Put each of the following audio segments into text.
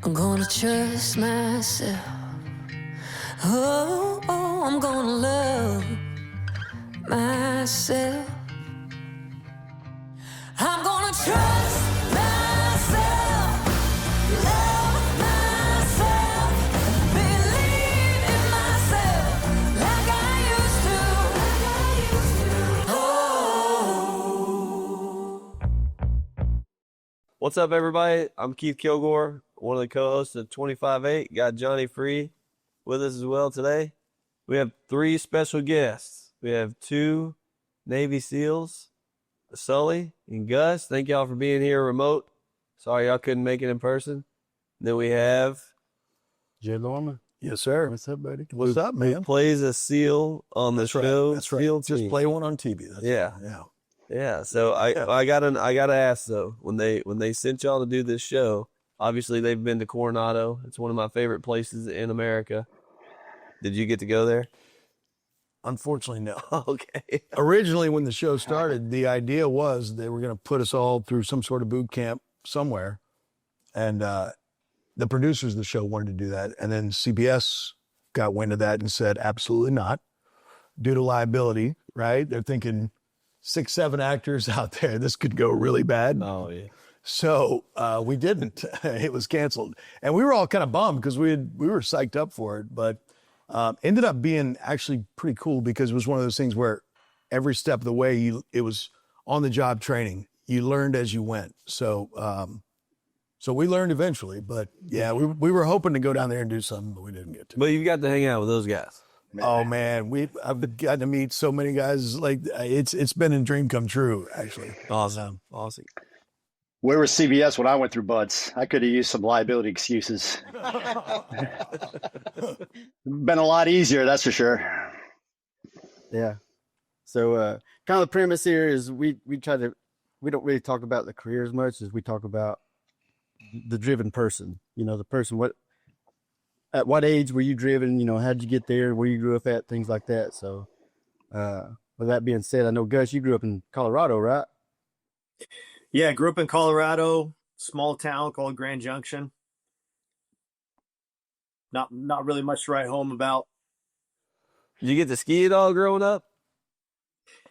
I'm gonna trust myself. Oh, I'm gonna love myself. I'm gonna trust myself, love myself, believe in myself like I used to. Oh. What's up, everybody? I'm Keith Kilgore, one of the co-hosts of 25-8. Got Johnny Free with us as well today. We have three special guests. We have two Navy SEALs, Sully and Gus. Thank y'all for being here remote. Sorry y'all couldn't make it in person. Then we have Judd Lormand. Yes, sir. What's up, buddy? What's up, who man? plays a SEAL on the show. That's right. SEAL Just team. play one on TV. Yeah. So I gotta ask though, when they sent y'all to do this show, obviously they've been to Coronado. It's one of my favorite places in America. Did you get to go there? Unfortunately, no. Okay. Originally, when the show started, the idea was they were going to put us all through some sort of boot camp somewhere. And the producers of the show wanted to do that. And then CBS got wind of that and said, absolutely not, due to liability, right? They're thinking 6, 7 actors out there. This could go really bad. Oh, yeah. So we didn't. It was canceled. And we were all kind of bummed because we were psyched up for it. But ended up being actually pretty cool because it was one of those things where every step of the way, it was on-the-job training. You learned as you went. So we learned eventually. But, yeah, we were hoping to go down there and do something, but we didn't get to. But you got to hang out with those guys. Oh, man, I've gotten to meet so many guys. Like, it's been a dream come true, actually. Awesome. Where was CBS when I went through Buds? I could have used some liability excuses. Been a lot easier, that's for sure. Yeah. So kind of the premise here is we don't really talk about the career as much as we talk about the driven person. You know, the person, at what age were you driven? You know, how'd you get there? Where you grew up at? Things like that. So with that being said, I know, Gus, you grew up in Colorado, right? Yeah, I grew up in Colorado, small town called Grand Junction. Not really much to write home about. Did you get to ski at all growing up?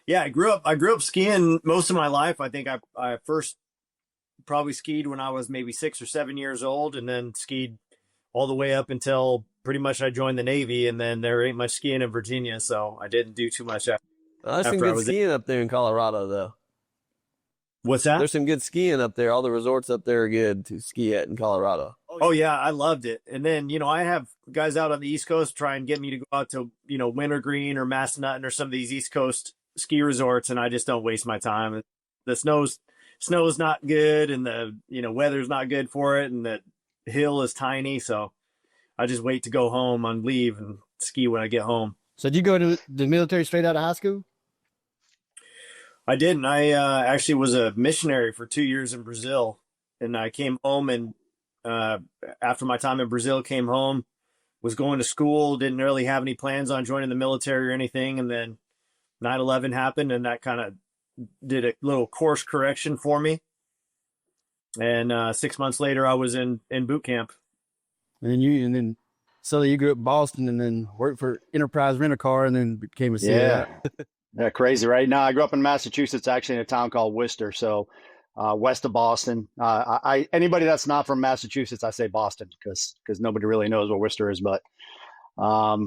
Yeah, I grew up skiing most of my life. I think I first probably skied when I was maybe 6 or 7 years old, and then skied all the way up until pretty much I joined the Navy, and then there ain't much skiing in Virginia, so I didn't do too much after. There's some good skiing up there in Colorado, though. What's that? There's some good skiing up there. All the resorts up there are good to ski at in Colorado. Oh, yeah, I loved it. And then, I have guys out on the East Coast try and get me to go out to, Wintergreen or Massanutten or some of these East Coast ski resorts, and I just don't waste my time. The snow's not good, and the, weather's not good for it, and the hill is tiny, so I just wait to go home on leave and ski when I get home. So did you go to the military straight out of high school? I didn't. I actually was a missionary for 2 years in Brazil, and I came home, and after my time in Brazil, came home, was going to school, didn't really have any plans on joining the military or anything, and then 9/11 happened, and that kind of did a little course correction for me. And 6 months later, I was in boot camp. And then Sully, you grew up in Boston, and then worked for Enterprise Rent-A-Car, and then became a SEAL. Yeah. Yeah, crazy, right? No, I grew up in Massachusetts, actually in a town called Worcester, so west of Boston. Anybody that's not from Massachusetts, I say Boston because nobody really knows what Worcester is. But I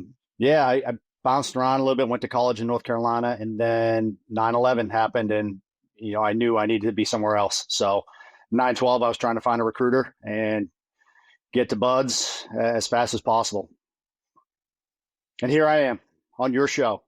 bounced around a little bit, went to college in North Carolina, and then 9/11 happened, and I knew I needed to be somewhere else. So 9/12, I was trying to find a recruiter and get to Buds as fast as possible. And here I am on your show.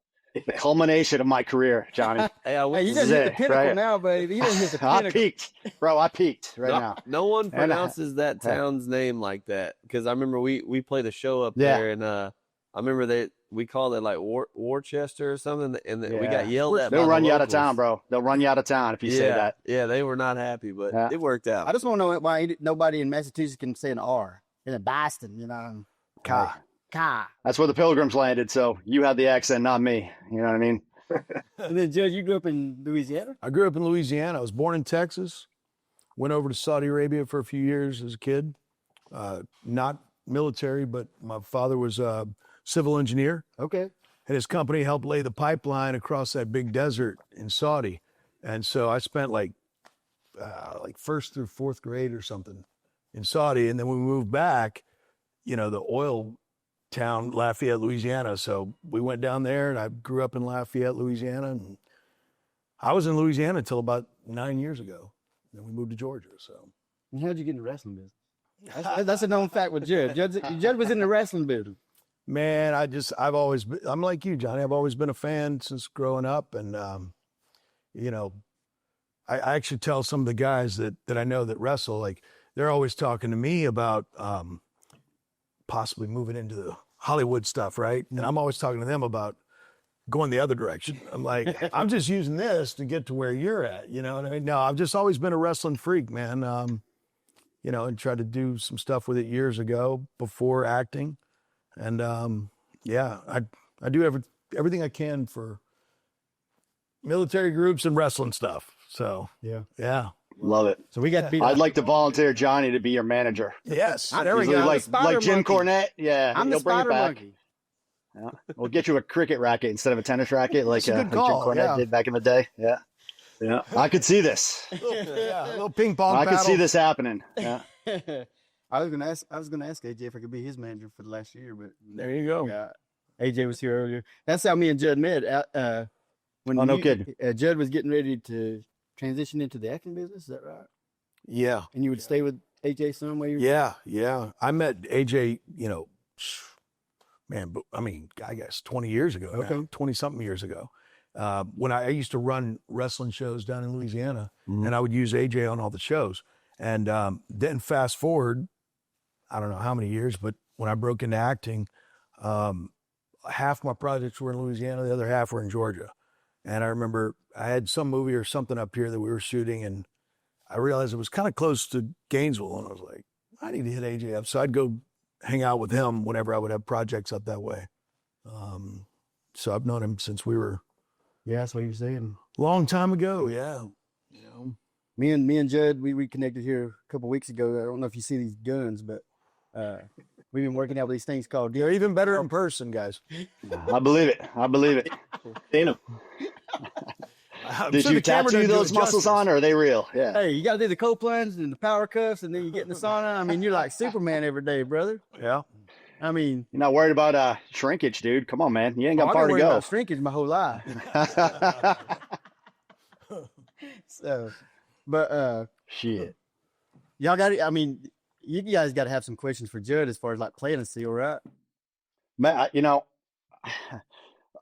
The culmination of my career, Johnny. Hey, you just hit the pinnacle now, baby. You just hit the pinnacle. I peaked, bro. I peaked now. No one pronounces that town's name like that, because I remember we played a show up there, and I remember that we called it like Worcester or something, and we got yelled at. They'll run you out of town, bro. They'll run you out of town if you say that. Yeah, they were not happy, but it worked out. I just want to know why nobody in Massachusetts can say an R. In Boston, Car. Car. That's where the Pilgrims landed, so you had the accent, not me. You know what I mean? And then, Judd, you grew up in Louisiana? I grew up in Louisiana. I was born in Texas. Went over to Saudi Arabia for a few years as a kid. not military, but my father was a civil engineer. Okay. And his company helped lay the pipeline across that big desert in Saudi. And so I spent like first through fourth grade or something in Saudi. And then when we moved back, you know, the oil town, Lafayette, Louisiana. So we went down there, and I grew up in Lafayette, Louisiana. And I was in Louisiana until about 9 years ago. Then we moved to Georgia. So And how'd you get in the wrestling business? That's a known fact with Judd. Judd was in the wrestling business. man, I've always been, I'm like you, Johnny. I've always been a fan since growing up. And, you know, I actually tell some of the guys that I know that wrestle, like, they're always talking to me about possibly moving into the Hollywood stuff, right? And I'm always talking to them about going the other direction. I'm like, I'm just using this to get to where you're at, you know what I mean? No, I've just always been a wrestling freak, man. You know, and tried to do some stuff with it years ago before acting. And yeah, I do everything I can for military groups and wrestling stuff. So yeah. Love it. So we got to be. I'd like to volunteer Johnny to be your manager. Yes. There we He's go. Like Jim Cornette. Yeah, I'm the he'll bring it spider back. monkey. Yeah. We'll get you a cricket racket instead of a tennis racket, like, That's a good like Jim call, Cornette yeah. did back in the day. Yeah, yeah. I could see this. Yeah, a little ping pong I paddle. could see this happening. Yeah. I was gonna ask AJ if I could be his manager for the last year, but There you go. yeah, AJ was here earlier. That's how me and Judd met. When Oh, no kidding. Judd was getting ready to transition into the acting business. Is that right? Yeah. And you would stay with AJ some way? Yeah. I met AJ, you know, man, but I mean, I guess 20 years ago, Okay. 20 something years ago. When I used to run wrestling shows down in Louisiana, and I would use AJ on all the shows. And then fast forward, I don't know how many years, but when I broke into acting, half my projects were in Louisiana, the other half were in Georgia. And I remember I had some movie or something up here that we were shooting, and I realized it was kind of close to Gainesville, and I was like, I need to hit AJ up. So I'd go hang out with him whenever I would have projects up that way. So I've known him since we were Yeah, that's what you were saying. a long time ago. Yeah. You know. Me and Judd, we reconnected here a couple weeks ago. I don't know if you see these guns, but we've been working out with these things called They're even better in person, guys. I believe it. I believe it. Seen 'em. I'm Did sure you the camera tattoo doesn't do those it muscles justice. on, or are they real? Yeah. Hey, you got to do the copelands and the power cuffs, and then you get in the sauna. I mean, you're like Superman every day, brother. Yeah. I mean, You're not worried about shrinkage, dude. Come on, man. You ain't got I've far been to worried go. about shrinkage my whole life. So, but Shit. y'all got. I mean, you guys got to have some questions for Judd as far as like playing a SEAL, right? Man, you know,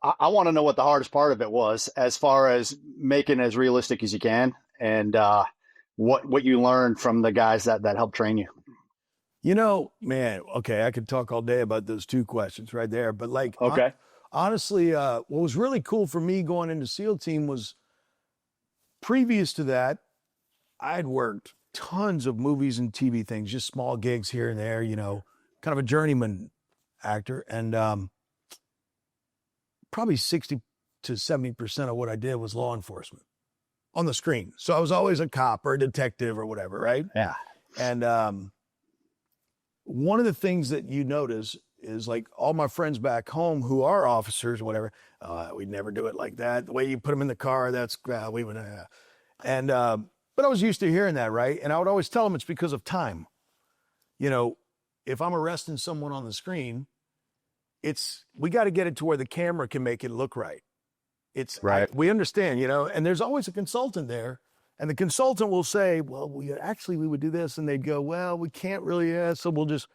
I want to know what the hardest part of it was, as far as making it as realistic as you can, and what you learned from the guys that helped train you. You know, man, okay, I could talk all day about those two questions right there. But like, Okay. honestly, what was really cool for me going into SEAL team was previous to that, I'd worked tons of movies and TV things, just small gigs here and there, you know, kind of a journeyman actor. And probably 60 to 70% of what I did was law enforcement on the screen. So I was always a cop or a detective or whatever, right? Yeah. And one of the things that you notice is like all my friends back home who are officers or whatever, we'd never do it like that. The way you put them in the car, that's, we would, and, but I was used to hearing that, right? And I would always tell them it's because of time. You know, if I'm arresting someone on the screen, we got to get it to where the camera can make it look right. Right. We understand, you know, and there's always a consultant there. And the consultant will say, well, we would do this. And they'd go, well, we can't really, so we'll just,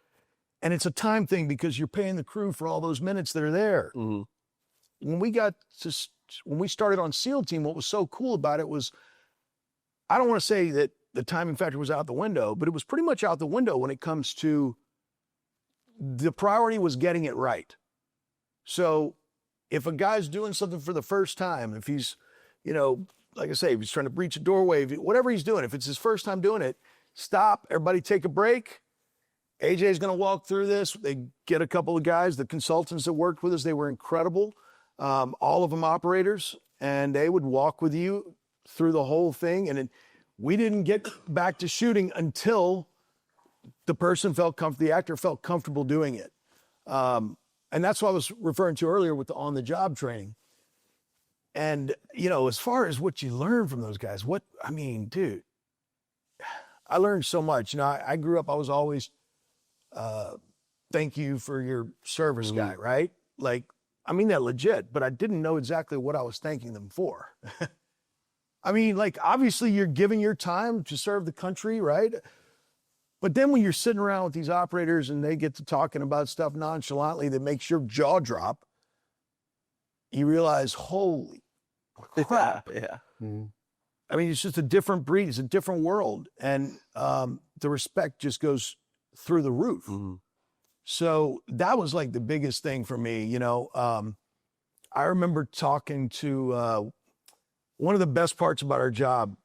and it's a time thing because you're paying the crew for all those minutes that are there. Mhm. When we started on SEAL team, what was so cool about it was, I don't want to say that the timing factor was out the window, but it was pretty much out the window when it comes to the priority was getting it right. So if a guy's doing something for the first time, if he's, you know, like I say, if he's trying to breach a doorway, whatever he's doing, if it's his first time doing it, stop, everybody take a break. AJ's going to walk through this. They get a couple of guys, the consultants that worked with us, they were incredible. All of them operators, and they would walk with you through the whole thing. And we didn't get back to shooting until the person felt comfortable, the actor felt comfortable doing it. And that's what I was referring to earlier with the on-the-job training. And, you know, as far as what you learn from those guys, dude, I learned so much. You know, I grew up, I was always, thank you for your service guy, right? Like, I mean that legit, but I didn't know exactly what I was thanking them for. I mean, like, obviously you're giving your time to serve the country, right? But then when you're sitting around with these operators and they get to talking about stuff nonchalantly that makes your jaw drop, you realize, holy crap. Yeah. I mean, it's just a different breed. It's a different world. And the respect just goes through the roof. So that was like the biggest thing for me, you know. I remember talking to one of the best parts about our job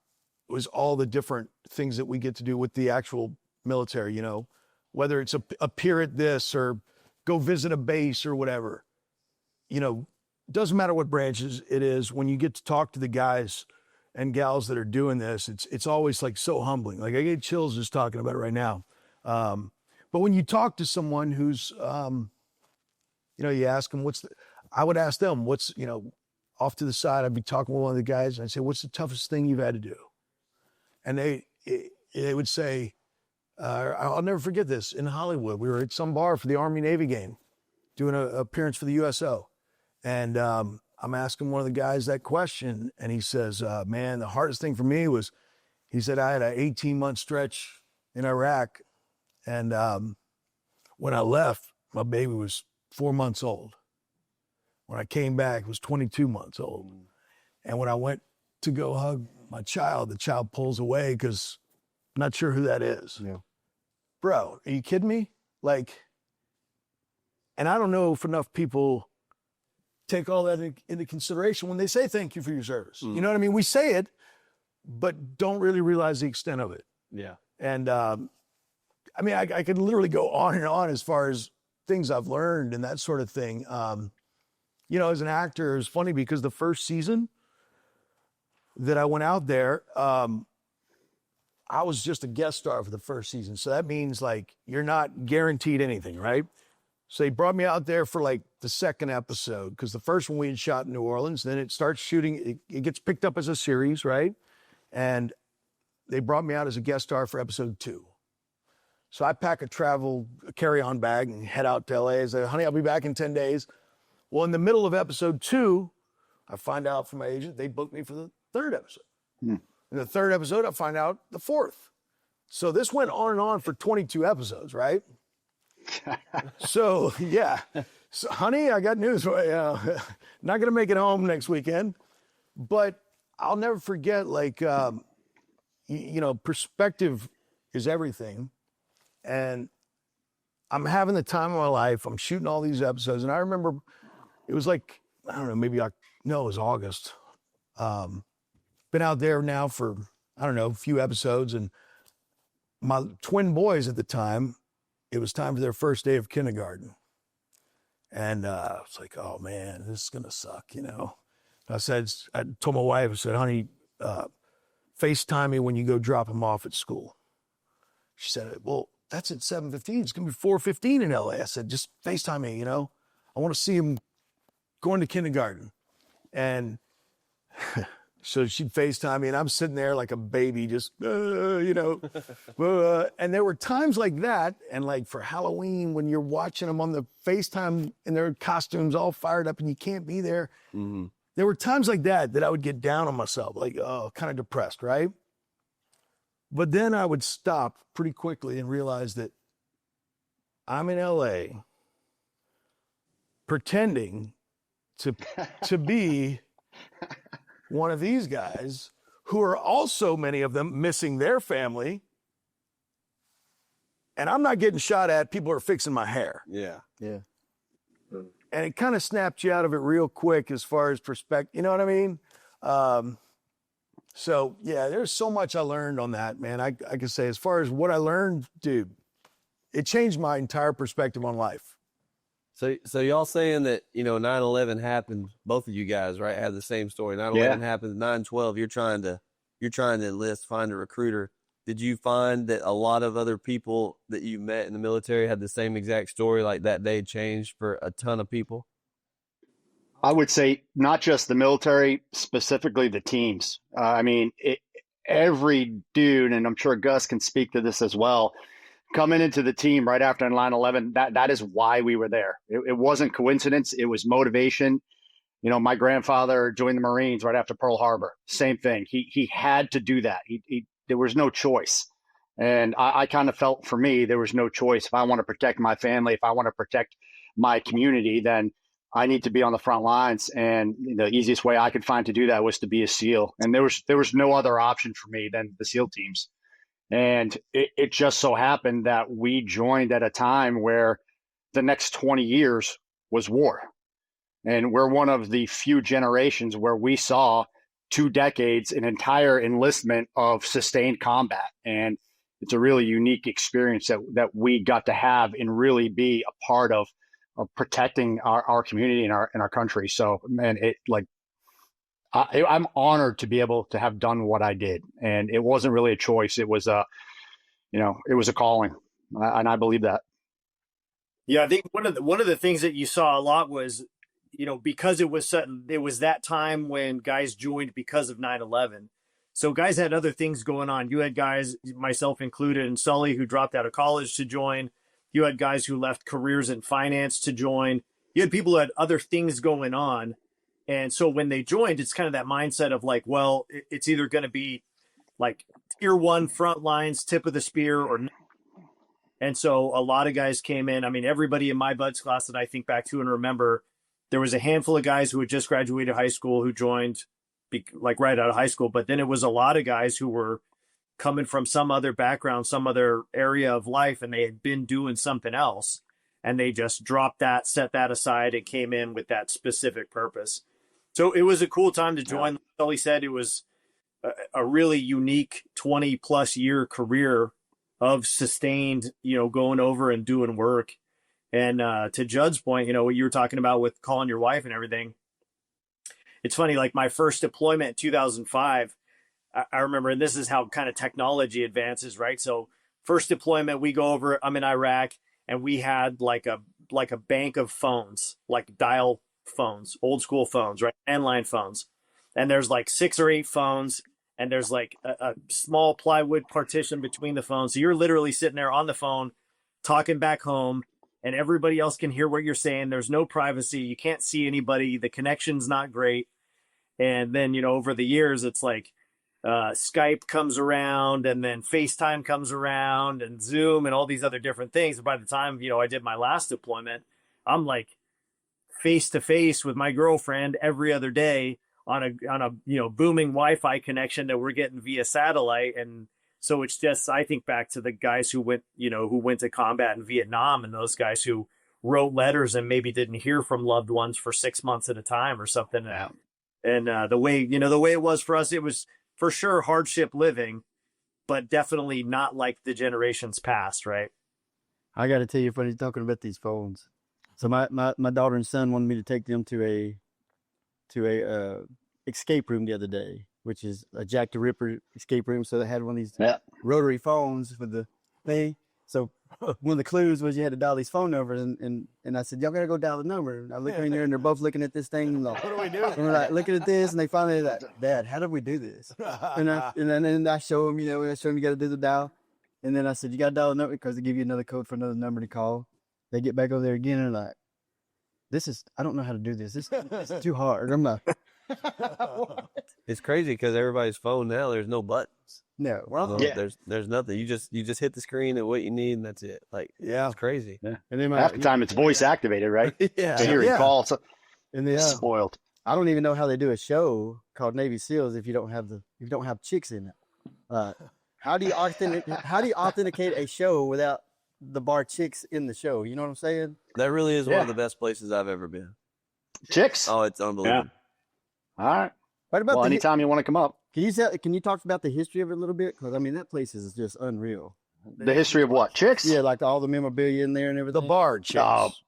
was all the different things that we get to do with the actual military, you know, whether it's appear at this or go visit a base or whatever. You know, doesn't matter what branches it is, when you get to talk to the guys and gals that are doing this, it's always like so humbling. Like I get chills just talking about it right now. But when you talk to someone who's, you know, you ask them I would ask them you know, off to the side, I'd be talking with one of the guys and I'd say, what's the toughest thing you've had to do? And they would say, I'll never forget this. In Hollywood, we were at some bar for the Army-Navy game, doing an appearance for the USO. And I'm asking one of the guys that question, and he says, man, the hardest thing for me was, he said, I had an 18-month stretch in Iraq, and when I left, my baby was 4 months old. When I came back, it was 22 months old. And when I went to go hug my child, the child pulls away because I'm not sure who that is. Yeah. Bro, are you kidding me? Like, and I don't know if enough people take all that into consideration when they say thank you for your service. You know what I mean? We say it, but don't really realize the extent of it. Yeah. And I mean, I could literally go on and on as far as things I've learned and that sort of thing. You know, as an actor, it's funny because the first season that I went out there, I was just a guest star for the first season. So that means like you're not guaranteed anything, right? So they brought me out there for like the second episode because the first one we had shot in New Orleans. Then it starts shooting. It gets picked up as a series, right? And they brought me out as a guest star for episode 2. So I pack a carry-on bag and head out to LA. I say, honey, I'll be back in 10 days. Well, in the middle of episode 2, I find out from my agent, they booked me for the 3rd episode. In the 3rd episode, I find out the 4th. So this went on and on for 22 episodes, right? So, yeah. So, honey, I got news for you. Not going to make it home next weekend. But I'll never forget, like, you know, perspective is everything. And I'm having the time of my life. I'm shooting all these episodes. And I remember it was like, I don't know, it was August. Been out there now for, I don't know, a few episodes. And my twin boys at the time, it was time for their first day of kindergarten. And I was like, oh man, this is going to suck, you know. I told my wife, I said, honey, FaceTime me when you go drop them off at school. She said, well, that's at 7:15. It's going to be 4:15 in LA. I said, just FaceTime me, you know. I want to see him going to kindergarten. And so she'd FaceTime me, and I'm sitting there like a baby, just, you know. And there were times like that, and like for Halloween, when you're watching them on the FaceTime in their costumes all fired up and you can't be there. There were times like that I would get down on myself, like, oh, kind of depressed, right? But then I would stop pretty quickly and realize that I'm in LA pretending to be one of these guys who are also, many of them, missing their family. And I'm not getting shot at. People are fixing my hair. Yeah. Yeah. And it kind of snapped you out of it real quick as far as perspective. You know what I mean? So, yeah, there's so much I learned on that, man. I can say as far as what I learned, dude, it changed my entire perspective on life. So y'all saying that, you know, 9/11 happened, both of you guys, right, had the same story. 9/11 happened, 9/12, you're trying to enlist, find a recruiter. did you find that a lot of other people that you met in the military had the same exact story, like that day changed for a ton of people? I would say not just the military, specifically the teams. I mean, every dude, and I'm sure Gus can speak to this as well, coming into the team right after 9/11, that is why we were there. It wasn't coincidence. It was motivation. You know, my grandfather joined the Marines right after Pearl Harbor. Same thing. He had to do that. There was no choice. And I kind of felt, for me, there was no choice. If I want to protect my family, if I want to protect my community, then I need to be on the front lines. And the easiest way I could find to do that was to be a SEAL. And there was no other option for me than the SEAL teams. And it just so happened that we joined at a time where the next 20 years was war. And we're one of the few generations where we saw 2 decades, an entire enlistment of sustained combat. And it's a really unique experience that we got to have and really be a part of protecting our community and our country. So, man, I'm honored to be able to have done what I did. And it wasn't really a choice. It was it was a calling. And I believe that. Yeah, I think one of the things that you saw a lot was, because it was that time when guys joined because of 9/11. So guys had other things going on. You had guys, myself included, and Sully, who dropped out of college to join. You had guys who left careers in finance to join. You had people who had other things going on. And so when they joined, it's kind of that mindset of like, well, it's either going to be like tier 1 front lines, tip of the spear, or not. And so a lot of guys came in. I mean, everybody in my buds class that I think back to and remember, there was a handful of guys who had just graduated high school who joined like right out of high school. But then it was a lot of guys who were coming from some other background, some other area of life, and they had been doing something else. And they just dropped that, set that aside, and came in with that specific purpose. So it was a cool time to join. Like Sully said, it was a really unique 20 plus year career of sustained, going over and doing work. And to Judd's point, what you were talking about with calling your wife and everything. It's funny, like my first deployment in 2005, I remember, and this is how kind of technology advances, right? So first deployment, we go over, I'm in Iraq, and we had like a bank of phones, like dial phones, old school phones, right? Landline phones. And there's like 6 or 8 phones, and there's like a small plywood partition between the phones. So you're literally sitting there on the phone talking back home, and everybody else can hear what you're saying. There's no privacy. You can't see anybody. The connection's not great. And then, over the years, it's like Skype comes around, and then FaceTime comes around, and Zoom, and all these other different things. And by the time, I did my last deployment, I'm like face to face with my girlfriend every other day on a booming Wi-Fi connection that we're getting via satellite. And so it's just, I think back to the guys who went to combat in Vietnam, and those guys who wrote letters and maybe didn't hear from loved ones for 6 months at a time or something. Yeah. And the way it was for us, it was for sure hardship living, but definitely not like the generations past, right? I got to tell you, when he's talking about these phones, so my daughter and son wanted me to take them to a escape room the other day, which is a Jack the Ripper escape room. So they had one of these rotary phones with the thing. So one of the clues was you had to dial these phone numbers, and I said, y'all gotta go dial the number. And I look in there, and they're both looking at this thing. And like, what do we do? And we're like looking at this, and they finally like, Dad, how do we do this? And then I show them, I show them you gotta do the dial. And then I said, you gotta dial the number because they give you another code for another number to call. They get back over there again, and like, I don't know how to do this. This is too hard. I'm like, what? It's crazy because everybody's phone now, there's no buttons. No. Well, there's nothing. You just hit the screen and what you need, and that's it. Like, it's crazy. Yeah. And then half the time it's voice activated, right? Yeah. Siri calls. And they Spoiled. I don't even know how they do a show called Navy SEALs if you don't have chicks in it. How do you authenticate a show without the bar chicks in the show? You know what I'm saying? That really is one of the best places I've ever been. Chicks? Oh, it's unbelievable. Yeah. All right. What about anytime you want to come up. Can you talk about the history of it a little bit? Because I mean, that place is just unreal. The history of what? Chicks? Yeah, like all the memorabilia in there and everything. The bar chicks.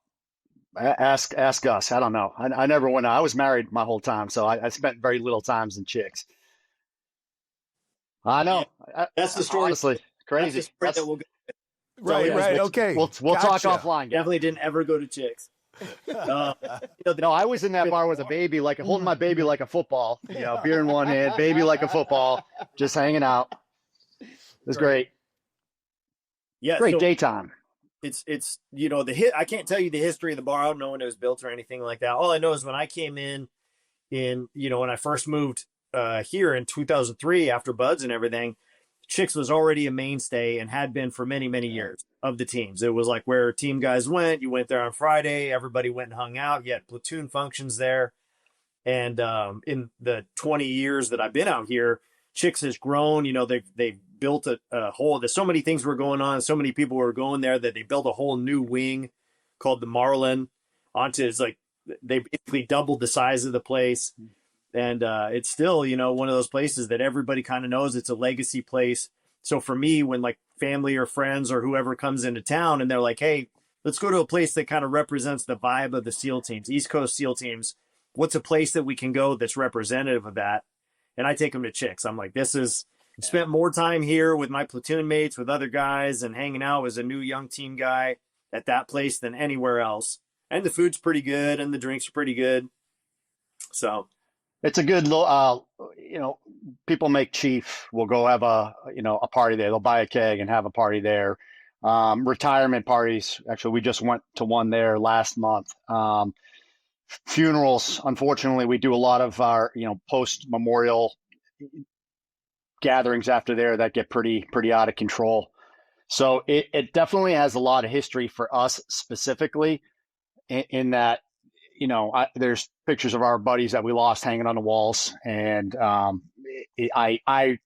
Ask us. I don't know. I never went. I was married my whole time, so I spent very little times in chicks. I know. That's the story. Honestly, That's crazy. the story that we'll go. Right, yeah, right. we'll- Okay. We'll talk Gotcha. offline. Definitely didn't ever go to Chicks. No, I was in that bar with a baby, like holding my baby like a football. Beer in one hand, baby like a football, just hanging out. It was great. Yeah, Great so daytime. it's I can't tell you the history of the bar. I don't know when it was built or anything like that. All I know is when I came in when I first moved here in 2003 after Buds and everything, Chicks was already a mainstay and had been for many, many years of the teams. It was like where team guys went. You went there on Friday. Everybody went and hung out. You had platoon functions there. And in the 20 years that I've been out here, Chicks has grown. They've built a whole. There's so many things were going on. So many people were going there that they built a whole new wing called the Marlin onto. It's like they basically doubled the size of the place. And it's still, one of those places that everybody kind of knows. It's a legacy place. So for me, when like family or friends or whoever comes into town and they're like, hey, let's go to a place that kind of represents the vibe of the SEAL teams, East Coast SEAL teams. What's a place that we can go that's representative of that? And I take them to Chicks. I'm like, spent more time here with my platoon mates, with other guys, and hanging out as a new young team guy at that place than anywhere else. And the food's pretty good and the drinks are pretty good. So It's a good, people make Chief. We'll go have a party there. They'll buy a keg and have a party there. Retirement parties. Actually, we just went to one there last month. Funerals. Unfortunately, we do a lot of our, post-memorial gatherings after there that get pretty out of control. So it definitely has a lot of history for us specifically in that, there's pictures of our buddies that we lost hanging on the walls. And I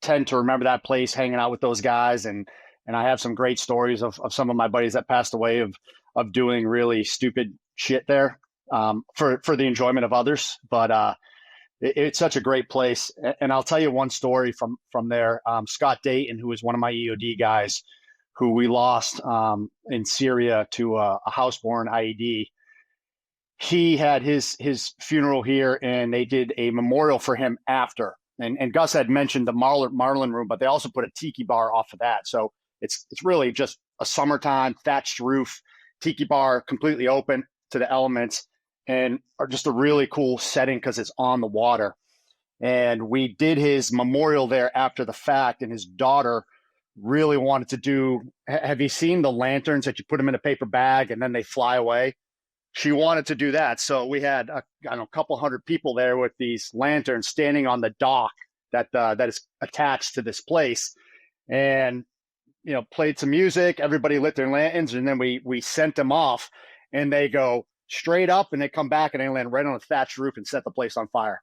tend to remember that place, hanging out with those guys. And I have some great stories of some of my buddies that passed away of doing really stupid shit there for the enjoyment of others. But it's such a great place. And I'll tell you one story from there. Scott Dayton, who was one of my EOD guys, who we lost in Syria to a houseborn IED. He had his funeral here, and they did a memorial for him after. And Gus had mentioned the Marlin room, but they also put a tiki bar off of that. So it's really just a summertime thatched roof tiki bar, completely open to the elements, and are just a really cool setting because it's on the water. And we did his memorial there after the fact, and his daughter really wanted to do. Have you seen the lanterns that you put them in a paper bag and then they fly away? She wanted to do that. So we had a couple hundred people there with these lanterns standing on the dock that is attached to this place, and played some music. Everybody lit their lanterns, and then we sent them off, and they go straight up, and they come back, and they land right on a thatched roof and set the place on fire.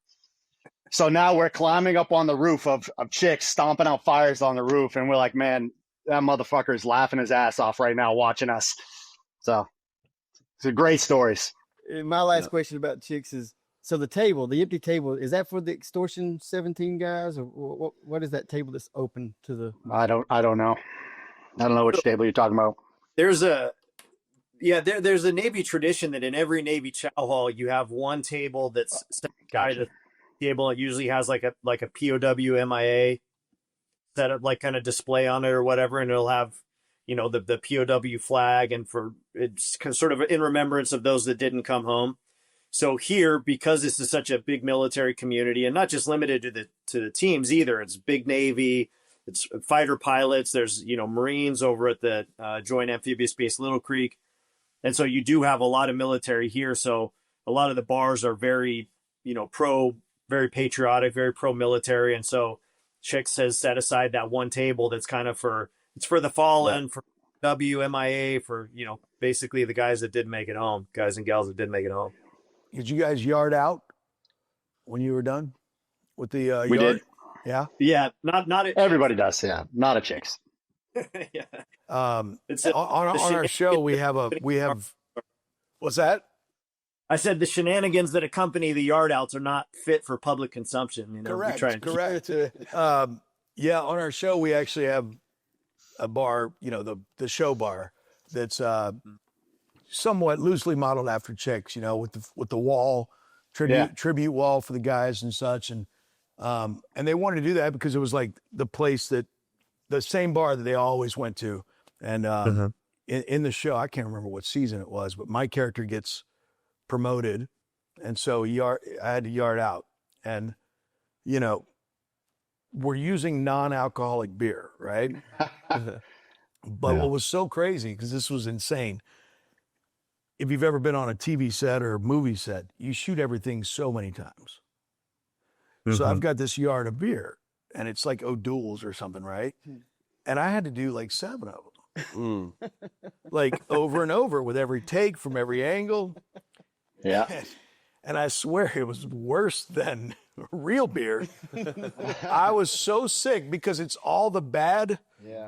So now we're climbing up on the roof of Chicks, stomping out fires on the roof, and we're like, man, that motherfucker is laughing his ass off right now watching us. So it's great stories. My last question about Chicks is, so the empty table, is that for the extortion 17 guys, or what is that table that's open to the? I don't know. I don't know which table you're talking about. there's a Navy tradition that in every Navy chow hall you have one table that's set by the table. It usually has like a POW MIA set up, like kind of display on it or whatever, and it'll have the POW flag, and it's sort of in remembrance of those that didn't come home. So here, because this is such a big military community, and not just limited to the teams either, it's big Navy, it's fighter pilots, there's Marines over at the Joint Amphibious Base Little Creek, and so you do have a lot of military here. So a lot of the bars are very very patriotic, very pro-military, and so Chicks has set aside that one table that's kind of for the fallen, for WMIA, for basically the guys that didn't make it home, guys and gals that didn't make it home. Did you guys yard out when you were done with the yard? We did. Yeah. Yeah, not Everybody does. Yeah, not a Chicks. Yeah. It's on our show we have what's that? I said the shenanigans that accompany the yard outs are not fit for public consumption. Correct. Yeah, on our show we actually have a bar, the show bar that's somewhat loosely modeled after Chicks, with the wall tribute wall for the guys and such. And And they wanted to do that because it was like the same bar that they always went to. And in the show, I can't remember what season it was, but my character gets promoted. And so I had to yard out. And, you know, we're using non-alcoholic beer, right? But what was so crazy, because this was insane, if you've ever been on a TV set or a movie set, you shoot everything so many times. So I've got this yard of beer, and it's like O'Doul's or something, right? And I had to do like 7 of them. Like over and over with every take from every angle. Yeah. And I swear it was worse than real beer. I was so sick because it's all the bad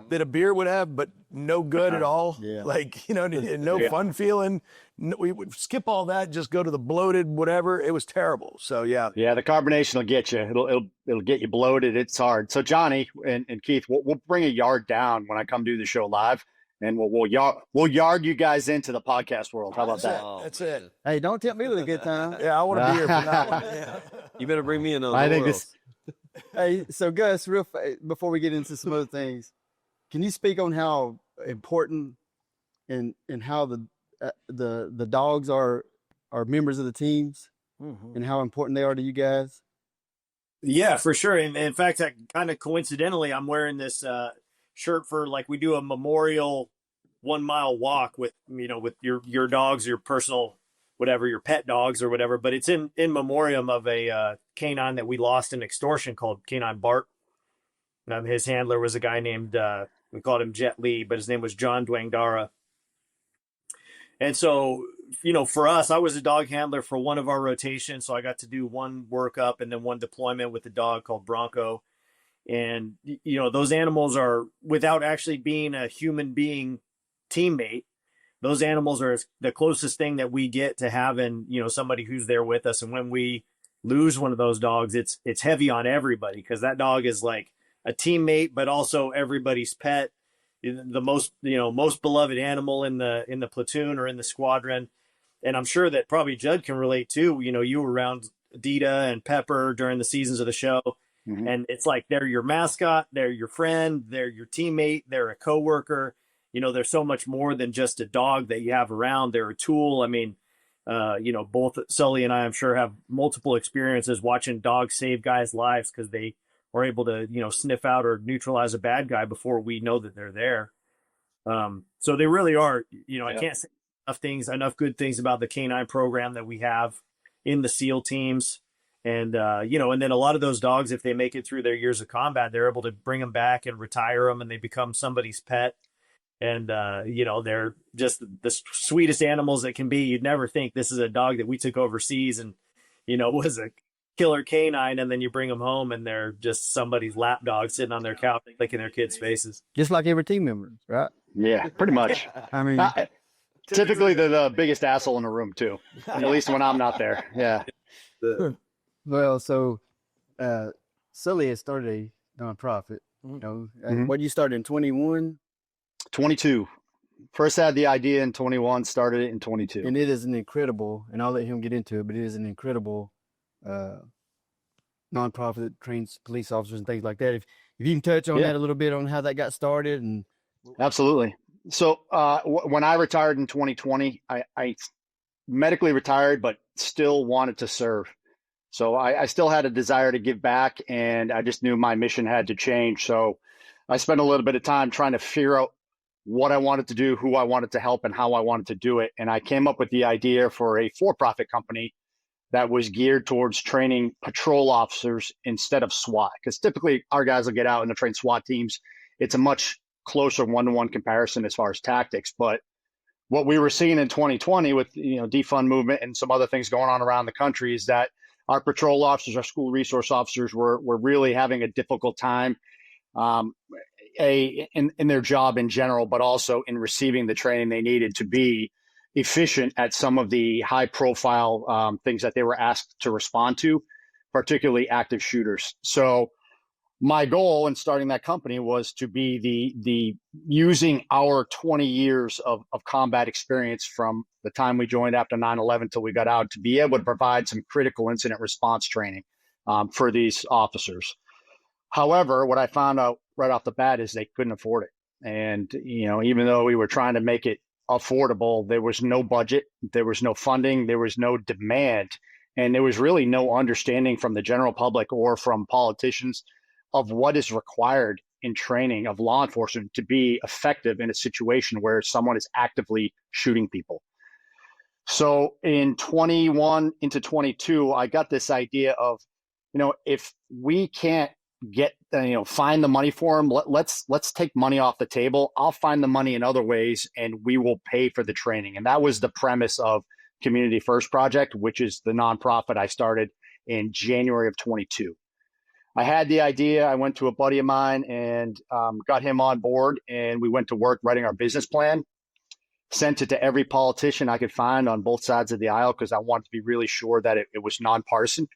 that a beer would have, but no good at all. Yeah. Like, you know, no fun feeling. No, we would skip all that, just go to the bloated whatever. It was terrible. So yeah. Yeah, the carbonation will get you. It'll get you bloated. It's hard. So Johnny and Keith, we'll bring a yard down when I come do the show live, and we'll yard you guys into the podcast world. How about that? That's it. Hey, don't tempt me with a good time. Yeah, I want to be here for that one. Yeah. You better bring me another. I think this. Hey, so Gus, before we get into some other things, can you speak on how important and how the dogs are members of the teams and how important they are to you guys? Yeah, for sure. And in fact, kind of coincidentally, I'm wearing this shirt for, like, we do a memorial 1 mile walk with your dogs, your personal, whatever, your pet dogs or whatever. But it's in memoriam of a canine that we lost in extortion called Canine Bart. His handler was a guy named, we called him Jet Li, but his name was John Dwangdara. And so, you know, for us, I was a dog handler for one of our rotations. So I got to do one workup and then one deployment with a dog called Bronco. And, you know, those animals are, without actually being a human being teammate, those animals are the closest thing that we get to having, you know, somebody who's there with us. And when we lose one of those dogs, it's heavy on everybody, because that dog is like a teammate, but also everybody's pet, the most beloved animal in the platoon or in the squadron. And I'm sure that probably Judd can relate too. You know, you were around Dita and Pepper during the seasons of the show. And it's like, they're your mascot, they're your friend, they're your teammate, they're a coworker. You know, they're so much more than just a dog that you have around. They're a tool. I mean, you know, both Sully and I'm sure have multiple experiences watching dogs save guys' lives because they are able to, you know, sniff out or neutralize a bad guy before we know that they're there. So they really are, you know, I can't say enough good things about the canine program that we have in the SEAL teams. And, you know, and then a lot of those dogs, if they make it through their years of combat, they're able to bring them back and retire them, and they become somebody's pet. And, you know, they're just the sweetest animals that can be. You'd never think this is a dog that we took overseas and, you know, was a killer canine. And then you bring them home and they're just somebody's lap dog sitting on their couch, licking their kids' faces. Just like every team member, right? Yeah, pretty much. I mean, Typically, they're the biggest asshole in the room too. At least when I'm not there. Yeah. well, so Sully has started a nonprofit. You know, what you started in 21? 22. First had the idea in 21, started it in 22. And it is an incredible, and I'll let him get into it, but it is an incredible nonprofit that trains police officers and things like that. If you can touch on that a little bit, on how that got started. And Absolutely. So when I retired in 2020, I medically retired, but still wanted to serve. So I still had a desire to give back, and I just knew my mission had to change. So I spent a little bit of time trying to figure out what I wanted to do, who I wanted to help, and how I wanted to do it. And I came up with the idea for a for-profit company that was geared towards training patrol officers instead of SWAT. Because typically our guys will get out and they'll train SWAT teams. It's a much closer one-to-one comparison as far as tactics. But what we were seeing in 2020 with, you know, defund movement and some other things going on around the country is that our patrol officers, our school resource officers were really having a difficult time in their job in general, but also in receiving the training they needed to be efficient at some of the high profile things that they were asked to respond to, particularly active shooters. So my goal in starting that company was to be the using our 20 years of combat experience from the time we joined after 9/11 till we got out, to be able to provide some critical incident response training for these officers. However, what I found out right off the bat is they couldn't afford it. And, even though we were trying to make it affordable, there was no budget, there was no funding, there was no demand, and there was really no understanding from the general public or from politicians of what is required in training of law enforcement to be effective in a situation where someone is actively shooting people. So in 21 into 22, I got this idea of, if we can't get, find the money for them, let's take money off the table. I'll find the money in other ways and we will pay for the training. And that was the premise of Community First Project, which is the nonprofit I started in January of 22. I had the idea. I went to a buddy of mine and got him on board, and we went to work writing our business plan. Sent it to every politician I could find on both sides of the aisle because I wanted to be really sure that it was nonpartisan,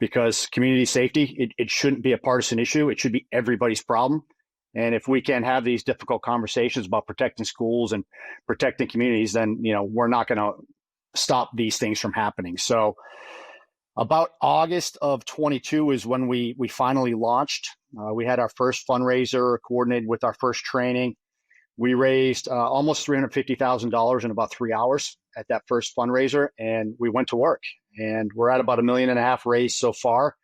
because community safety, it shouldn't be a partisan issue. It should be everybody's problem. And if we can't have these difficult conversations about protecting schools and protecting communities, then, we're not going to stop these things from happening. So about August of 22 is when we finally launched. We had our first fundraiser coordinated with our first training. We raised almost $350,000 in about 3 hours at that first fundraiser, and we went to work. And we're at about $1.5 million raised so far,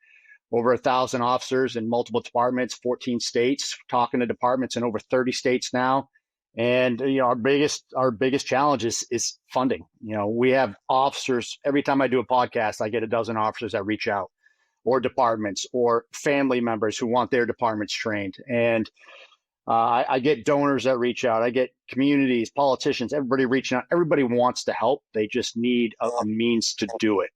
over 1,000 officers in multiple departments, 14 states, talking to departments in over 30 states now. And our biggest challenge is funding. We have officers. Every time I do a podcast, I get a dozen officers that reach out, or departments, or family members who want their departments trained. And I get donors that reach out. I get communities, politicians, everybody reaching out. Everybody wants to help. They just need a means to do it.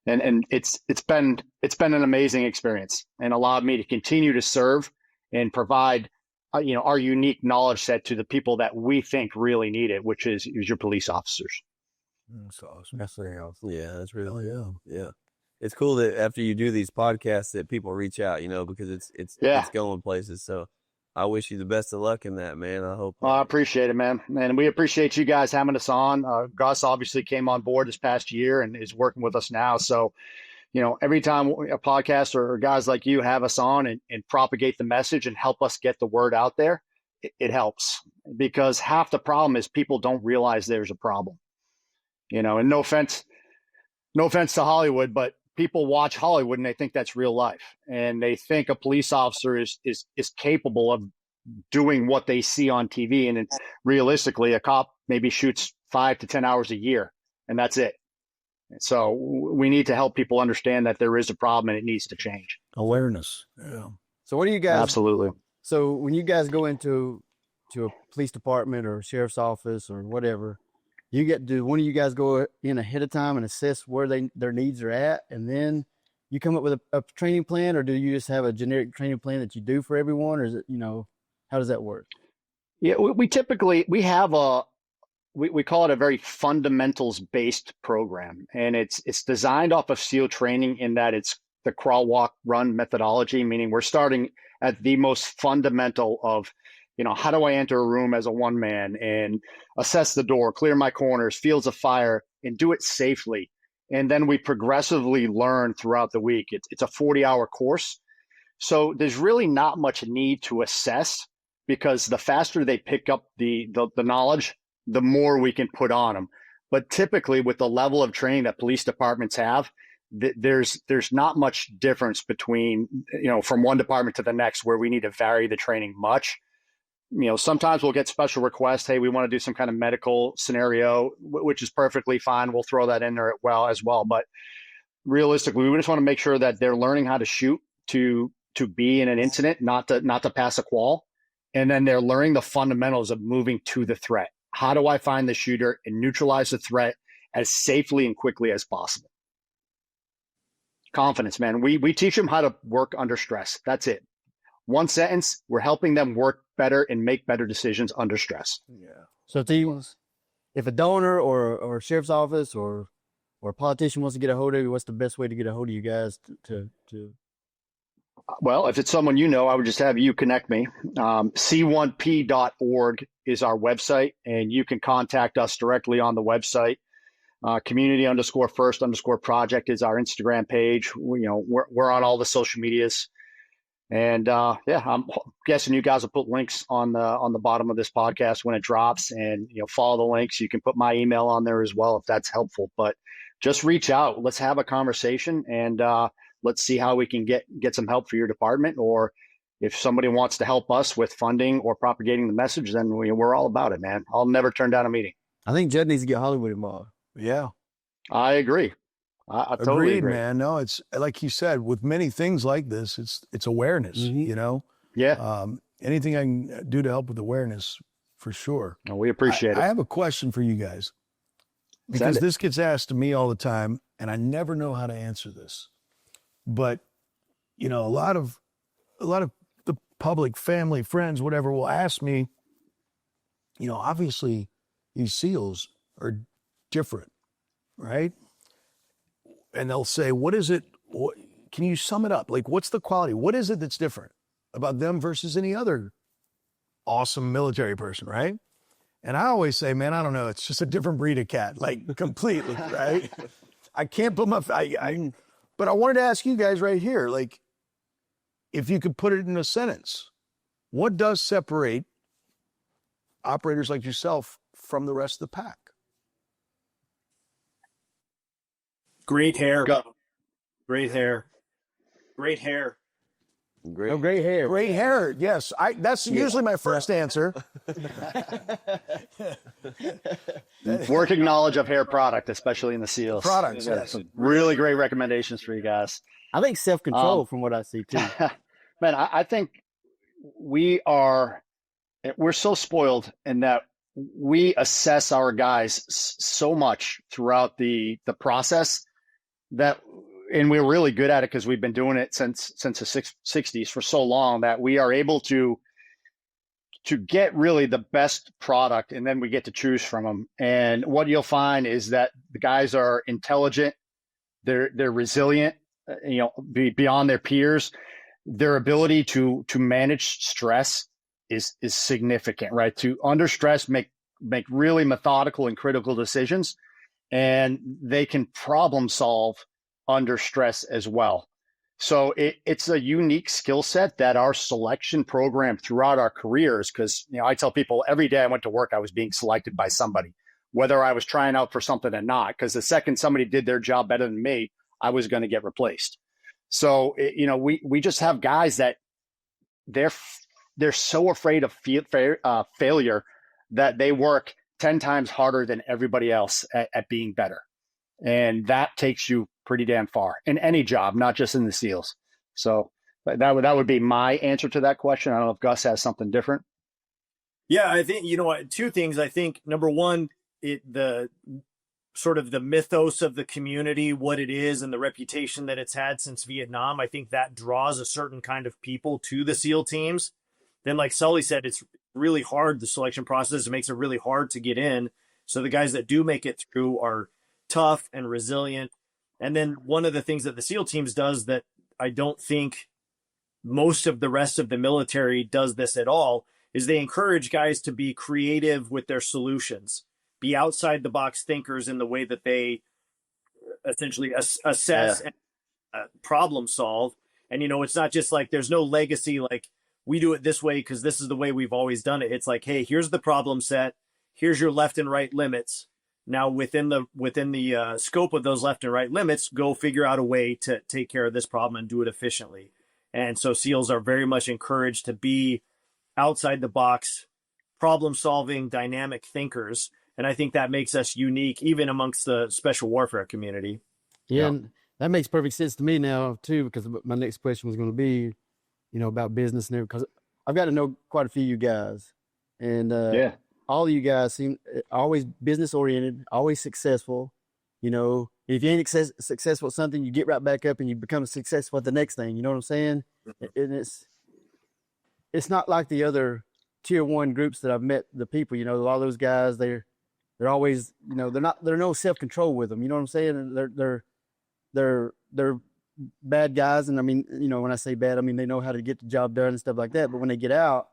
And it's been an amazing experience, and allowed me to continue to serve and provide our unique knowledge set to the people that we think really need it, which is your police officers. That's awesome. That's very awesome. Yeah, that's really Yeah. yeah. It's cool that after you do these podcasts that people reach out, because it's going places. So I wish you the best of luck in that, man. I hope. I appreciate it, man. And we appreciate you guys having us on. Gus obviously came on board this past year and is working with us now. So, every time a podcast or guys like you have us on and propagate the message and help us get the word out there, it helps, because half the problem is people don't realize there's a problem. And no offense to Hollywood, but people watch Hollywood and they think that's real life, and they think a police officer is capable of doing what they see on TV. And realistically, a cop maybe shoots 5 to 10 hours a year, and that's it. So we need to help people understand that there is a problem and it needs to change. Awareness. Yeah. So what do you guys? Absolutely. So when you guys go into a police department or sheriff's office or whatever, do one of you guys go in ahead of time and assess where their needs are at, and then you come up with a training plan, or do you just have a generic training plan that you do for everyone, or is it, how does that work? Yeah, we typically have we call it a very fundamentals based program, and it's designed off of SEAL training in that it's the crawl, walk, run methodology, meaning we're starting at the most fundamental of, how do I enter a room as a one man and assess the door, clear my corners, fields of fire, and do it safely. And then we progressively learn throughout the week. It's a 40-hour course. So there's really not much need to assess, because the faster they pick up the knowledge, the more we can put on them. But typically with the level of training that police departments have, there's not much difference between, from one department to the next where we need to vary the training much. Sometimes we'll get special requests. Hey, we want to do some kind of medical scenario, which is perfectly fine. We'll throw that in there as well. But realistically, we just want to make sure that they're learning how to shoot to be in an incident, not to pass a qual. And then they're learning the fundamentals of moving to the threat. How do I find the shooter and neutralize the threat as safely and quickly as possible? Confidence, man. We teach them how to work under stress. That's it. One sentence, we're helping them work better and make better decisions under stress. Yeah. So if a donor or a sheriff's office or a politician wants to get a hold of you, what's the best way to get a hold of you guys to? Well, if it's someone I would just have you connect me. C1P.org is our website, and you can contact us directly on the website. community_first_project is our Instagram page. We're on all the social medias. And I'm guessing you guys will put links on the bottom of this podcast when it drops, and follow the links. You can put my email on there as well if that's helpful. But just reach out. Let's have a conversation, and let's see how we can get some help for your department. Or if somebody wants to help us with funding or propagating the message, then we're all about it, man. I'll never turn down a meeting. I think Judd needs to get Hollywood involved. Yeah. I agree. I totally agree, man. No, it's like you said, with many things like this, it's awareness, Yeah. Anything I can do to help with awareness, for sure. No, we appreciate it. I have a question for you guys, because this gets asked to me all the time, and I never know how to answer this. But, a lot of the public, family, friends, whatever, will ask me, obviously these SEALs are different, right? And they'll say, what is it? Can you sum it up? Like, what's the quality? What is it that's different about them versus any other awesome military person, right? And I always say, man, I don't know. It's just a different breed of cat, like completely, right? I can't put but I wanted to ask you guys right here, like, if you could put it in a sentence, what does separate operators like yourself from the rest of the pack? Great hair. Go. Great hair. Great hair. Great. Oh, great hair. Great hair. Yes, that's usually my first answer. Working knowledge of hair product, especially in the SEALs. Products, Yeah, yes. some really great recommendations for you guys. I think self-control from what I see too. Man, I think we're so spoiled in that we assess our guys so much throughout the process and we're really good at it because we've been doing it since the 60s for so long that we are able to get really the best product, and then we get to choose from them. And what you'll find is that the guys are intelligent, they're resilient, beyond their peers. Their ability to manage stress is significant, right? To under stress, make really methodical and critical decisions, and they can problem solve under stress as well. So it's a unique skill set that our selection program throughout our careers, because I tell people every day I went to work, I was being selected by somebody, whether I was trying out for something or not, because the second somebody did their job better than me, I was going to get replaced. So, we just have guys that they're so afraid of failure that they work 10 times harder than everybody else at being better. And that takes you pretty damn far in any job, not just in the SEALs. So that would be my answer to that question. I don't know if Gus has something different. Yeah, I think, two things. I think number one, the sort of the mythos of the community, what it is, and the reputation that it's had since Vietnam. I think that draws a certain kind of people to the SEAL teams. Then, like Sully said, it's really hard. The selection process makes it really hard to get in. So the guys that do make it through are tough and resilient. And then one of the things that the SEAL teams does that I don't think most of the rest of the military does this at all is they encourage guys to be creative with their solutions, be outside the box thinkers in the way that they essentially assess and problem solve. And, it's not just like there's no legacy, like we do it this way because this is the way we've always done it. It's like, hey, here's the problem set. Here's your left and right limits. Now, within the scope of those left and right limits, go figure out a way to take care of this problem and do it efficiently. And so SEALs are very much encouraged to be outside the box, problem-solving, dynamic thinkers. And I think that makes us unique, even amongst the special warfare community. Yeah, and that makes perfect sense to me now too, because my next question was going to be, about business and everything. Because I've got to know quite a few of you guys, and all of you guys seem always business oriented, always successful. If you ain't successful at something, you get right back up and you become successful at the next thing. You know what I'm saying? And it's not like the other tier 1 groups that I've met. The people, a lot of those guys, they're always, they're no self-control with them. You know what I'm saying? And they're bad guys. And I mean, when I say bad, I mean, they know how to get the job done and stuff like that. But when they get out,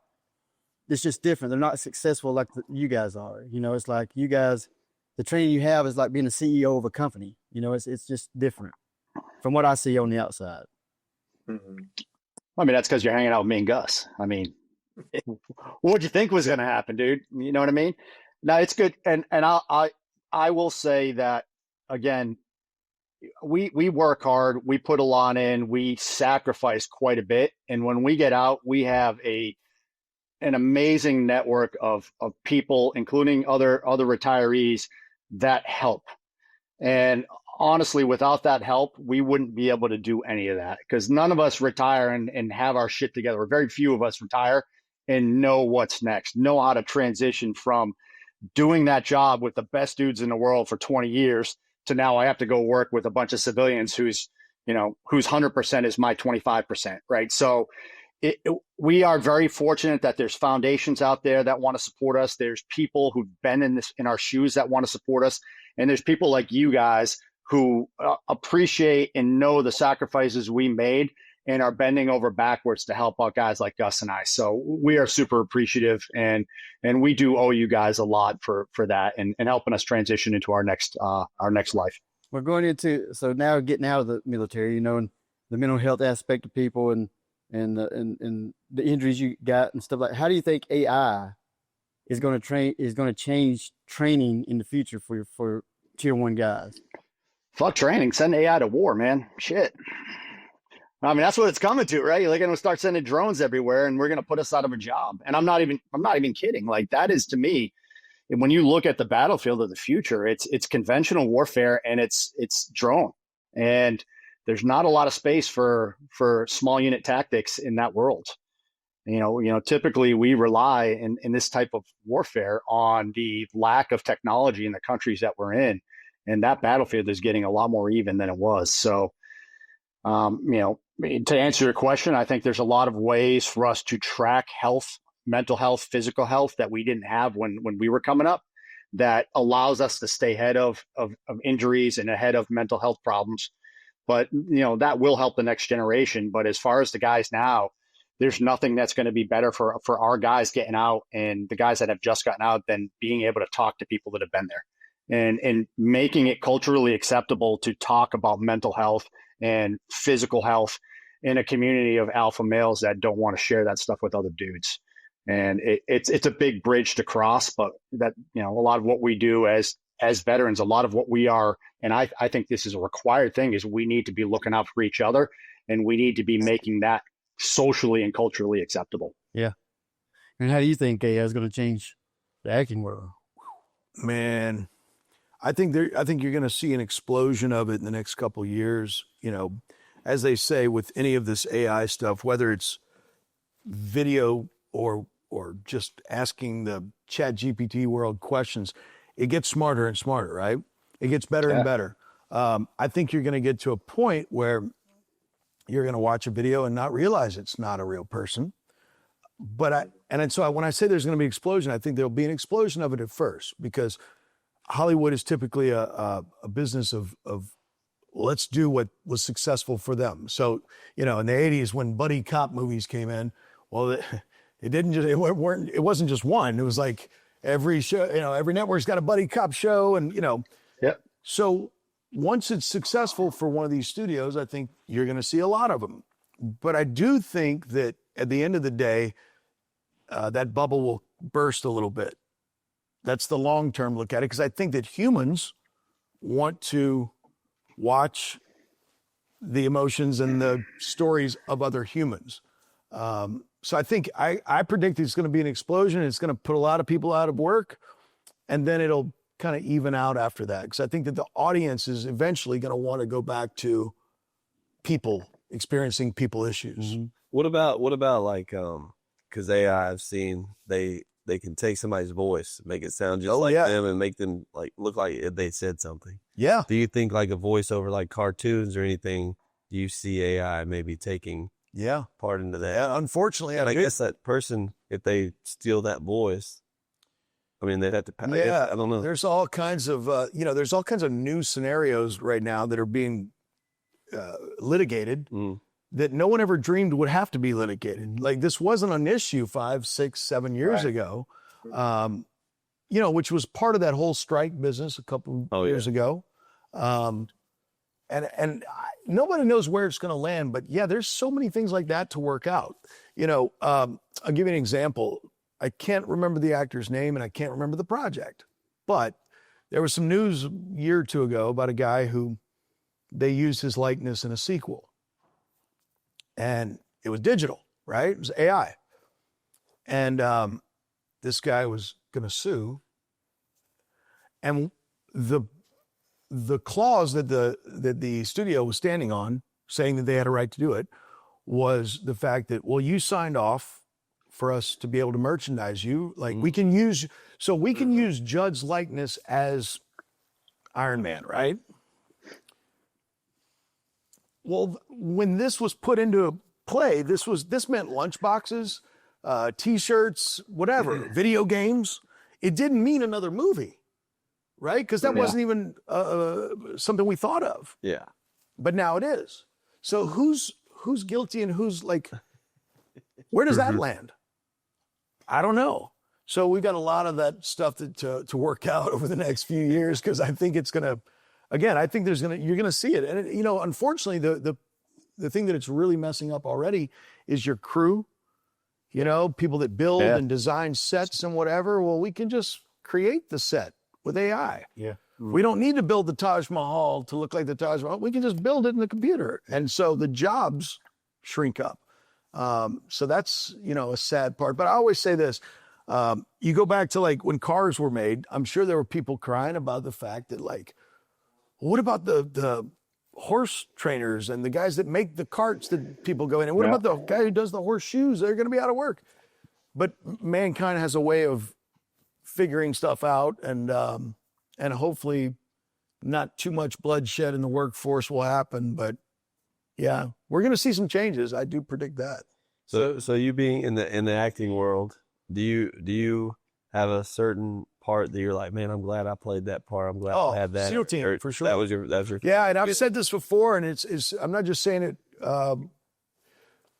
it's just different. They're not successful like you guys are. It's like you guys the training you have is like being a CEO of a company. You know, it's just different from what I see on the outside. Mm-hmm. I mean, that's because you're hanging out with me and Gus. I mean, what'd you think was going to happen, dude? You know what I mean? No, it's good. And I will say that again, we work hard, we put a lot in, we sacrifice quite a bit. And when we get out, we have an amazing network of people, including other retirees that help. And honestly, without that help, we wouldn't be able to do any of that because none of us retire and have our shit together. Or very few of us retire and know what's next, know how to transition from doing that job with the best dudes in the world for 20 years to now I have to go work with a bunch of civilians whose 100% is my 25%, right? So we are very fortunate that there's foundations out there that want to support us. There's people who've been in our shoes that want to support us. And there's people like you guys who appreciate and know the sacrifices we made and are bending over backwards to help out guys like Gus and I. So we are super appreciative and we do owe you guys a lot for that and helping us transition into our next life. We're going into, so now getting out of the military, you know, and the mental health aspect of people and the injuries you got and stuff like that. How do you think AI is going to change training in the future for tier 1 guys? Fuck training. Send AI to war, man. Shit. I mean, that's what it's coming to, right? You're going to start sending drones everywhere and we're going to put us out of a job. And I'm not even kidding. Like that is to me, when you look at the battlefield of the future, it's conventional warfare and it's drone. And there's not a lot of space for small unit tactics in that world. You know, typically we rely in this type of warfare on the lack of technology in the countries that we're in. And that battlefield is getting a lot more even than it was. So, to answer your question, I think there's a lot of ways for us to track health, mental health, physical health that we didn't have when we were coming up that allows us to stay ahead of injuries and ahead of mental health problems. But, that will help the next generation. But as far as the guys now, there's nothing that's going to be better for our guys getting out and the guys that have just gotten out than being able to talk to people that have been there and making it culturally acceptable to talk about mental health and physical health in a community of alpha males that don't want to share that stuff with other dudes. And it's a big bridge to cross, but that, a lot of what we do as veterans, a lot of what we are, and I think this is a required thing, is we need to be looking out for each other and we need to be making that socially and culturally acceptable. Yeah. And how do you think AI is going to change the acting world? Man, I think you're going to see an explosion of it in the next couple of years. As they say with any of this AI stuff, whether it's video or just asking the Chat GPT world questions, it gets smarter and smarter, right? It gets better and better. I think you're going to get to a point where you're going to watch a video and not realize it's not a real person. But when I say there's going to be an explosion, I think there'll be an explosion of it at first, because Hollywood is typically a business of let's do what was successful for them. So, in the 80s when buddy cop movies came in, well, it wasn't just one. It was like every show, every network's got a buddy cop show and, Yep. So once it's successful for one of these studios, I think you're going to see a lot of them. But I do think that at the end of the day, that bubble will burst a little bit. That's the long-term look at it, because I think that humans want to watch the emotions and the stories of other humans. So I think I predict it's going to be an explosion. It's going to put a lot of people out of work, and then it'll kind of even out after that, because I think that the audience is eventually going to want to go back to people experiencing people issues. Mm-hmm. What about like, because AI, I've seen they can take somebody's voice, make it sound just them, and make them like look like they said something. Yeah. Do you think like a voiceover, like cartoons or anything, do you see AI maybe taking part into that? Yeah, unfortunately, and I guess that person, if they steal that voice, I mean, they'd have to pay. Yeah, I don't know. There's all kinds of there's all kinds of new scenarios right now that are being litigated that no one ever dreamed would have to be litigated. Like, this wasn't an issue 5, 6, 7 years ago. you know, which was part of that whole strike business a couple years ago. Nobody knows where it's going to land, but yeah, there's so many things like that to work out. You know, I'll give you an example. I can't remember the actor's name and I can't remember the project, but there was some news a year or two ago about a guy who they used his likeness in a sequel, and it was digital, right? It was AI. And this guy was going to sue, and the clause that the studio was standing on, saying that they had a right to do it, was the fact that, well, you signed off for us to be able to merchandise you. Like we can use Judd's likeness as Iron Man, right? Well, when this was put into play, this meant lunchboxes, T-shirts, whatever, video games. It didn't mean another movie, right? Because that wasn't even something we thought of. Yeah. But now it is. So who's guilty and who's like, where does that land? I don't know. So we've got a lot of that stuff to work out over the next few years, because I think it's gonna, again, I think you're gonna see it. And you know, unfortunately, the thing that it's really messing up already is your crew. You know, people that build and design sets and whatever. Well, we can just create the set with AI. Yeah. We don't need to build the Taj Mahal to look like the Taj Mahal. We can just build it in the computer. And so the jobs shrink up. So that's, you know, a sad part. But I always say this, you go back to like when cars were made, I'm sure there were people crying about the fact that like, what about the horse trainers and the guys that make the carts that people go in? And what about the guy who does the horseshoes? They're going to be out of work. But mankind has a way of figuring stuff out, and hopefully not too much bloodshed in the workforce will happen. But yeah, we're going to see some changes. I do predict that. So you being in the acting world, do you have a certain part that you're like, man, I'm glad I played that part. I'm glad I had that. SEAL team, Or for sure. That was your. Yeah, and I've said this before, and it's I'm not just saying it,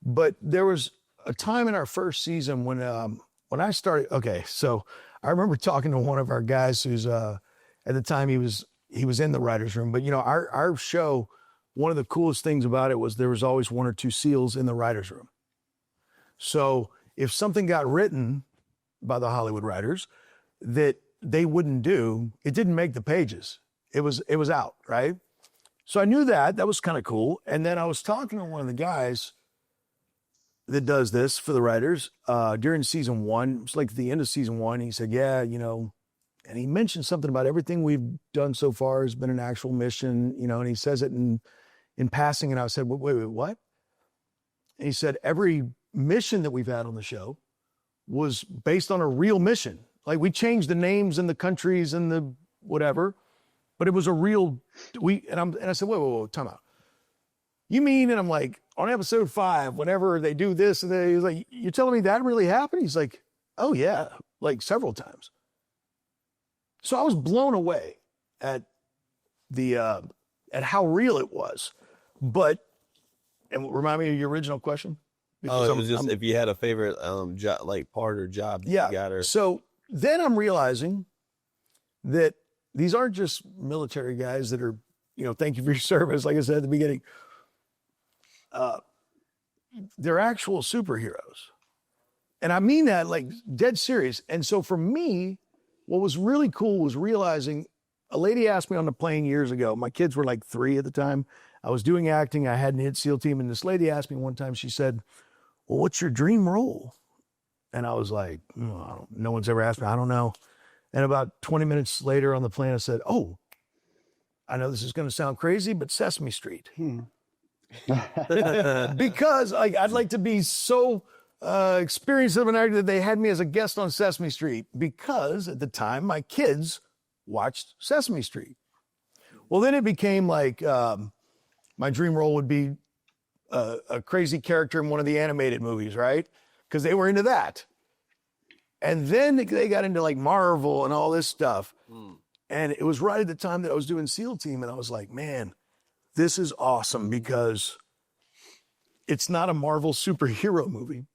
but there was a time in our first season when I started. Okay, so I remember talking to one of our guys who's at the time he was in the writers' room, but you know, our show, one of the coolest things about it was there was always one or two SEALs in the writers' room. So if something got written by the Hollywood writers that they wouldn't do, it didn't make the pages. It was out, right? So I knew that was kind of cool. And then I was talking to one of the guys that does this for the writers during season one. It was like the end of season one. He said, yeah, you know, and he mentioned something about everything we've done so far has been an actual mission, you know, and he says it in passing. And I said, wait, what? And he said, every mission that we've had on the show was based on a real mission. Like we changed the names and the countries and the whatever, but it was a real, and I said, whoa, time out. You mean, and I'm like, on episode 5, whenever they do this, and he's like, you're telling me that really happened? He's like, oh yeah, like several times. So I was blown away at how real it was. But, and remind me of your original question. Because it was just if you had a favorite like part or job that you got. Or so then I'm realizing that these aren't just military guys that are, you know, thank you for your service, like I said at the beginning. They're actual superheroes. And I mean that like dead serious. And so for me, what was really cool was realizing, a lady asked me on the plane years ago, my kids were like 3 at the time. I was doing acting, I hadn't hit SEAL team, and this lady asked me one time, she said, well, what's your dream role? And I was like, no one's ever asked me, I don't know. And about 20 minutes later on the plane, I said, oh, I know this is going to sound crazy, but Sesame Street. Because I'd like to be so experienced of an actor that they had me as a guest on Sesame Street, because at the time my kids watched Sesame Street. Well, then it became like my dream role would be a crazy character in one of the animated movies, right? Because they were into that. And then they got into like Marvel and all this stuff. And it was right at the time that I was doing SEAL team, and I was like, man, this is awesome, because it's not a Marvel superhero movie.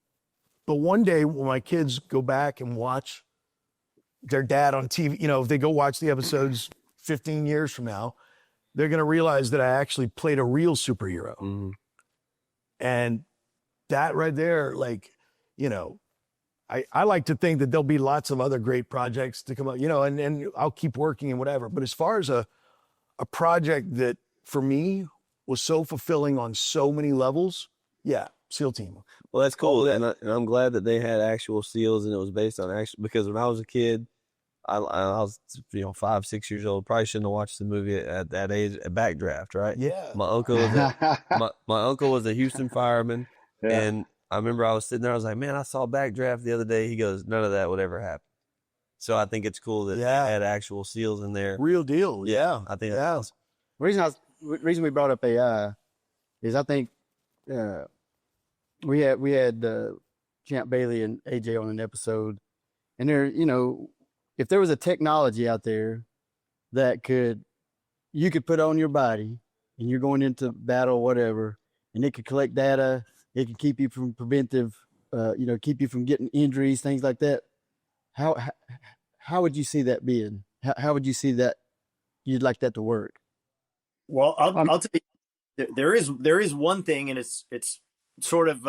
But one day when my kids go back and watch their dad on TV, if they go watch the episodes 15 years from now, they're going to realize that I actually played a real superhero. Mm-hmm. And that right there, I like to think that there'll be lots of other great projects to come up, and I'll keep working and whatever. But as far as a project that for me was so fulfilling on so many levels, yeah, SEAL team. Well, that's cool, and I'm glad that they had actual SEALs and it was based on actual. Because when I was a kid, I was 5, 6 years old. Probably shouldn't have watched the movie at that age. A Backdraft, right? Yeah. My uncle was a Houston fireman, and I remember I was sitting there. I was like, man, I saw Backdraft the other day. He goes, none of that would ever happen. So I think it's cool that they had actual SEAls in there. Real deal. Yeah. I think that's awesome. The reason we brought up AI is I think we had Champ Bailey and AJ on an episode, and there, if there was a technology out there that you could put on your body and you're going into battle or whatever, and it could collect data, it could keep you from keep you from getting injuries, things like that. How would you see that being? How would you see that you'd like that to work? Well, I'll tell you, there is one thing, and it's sort of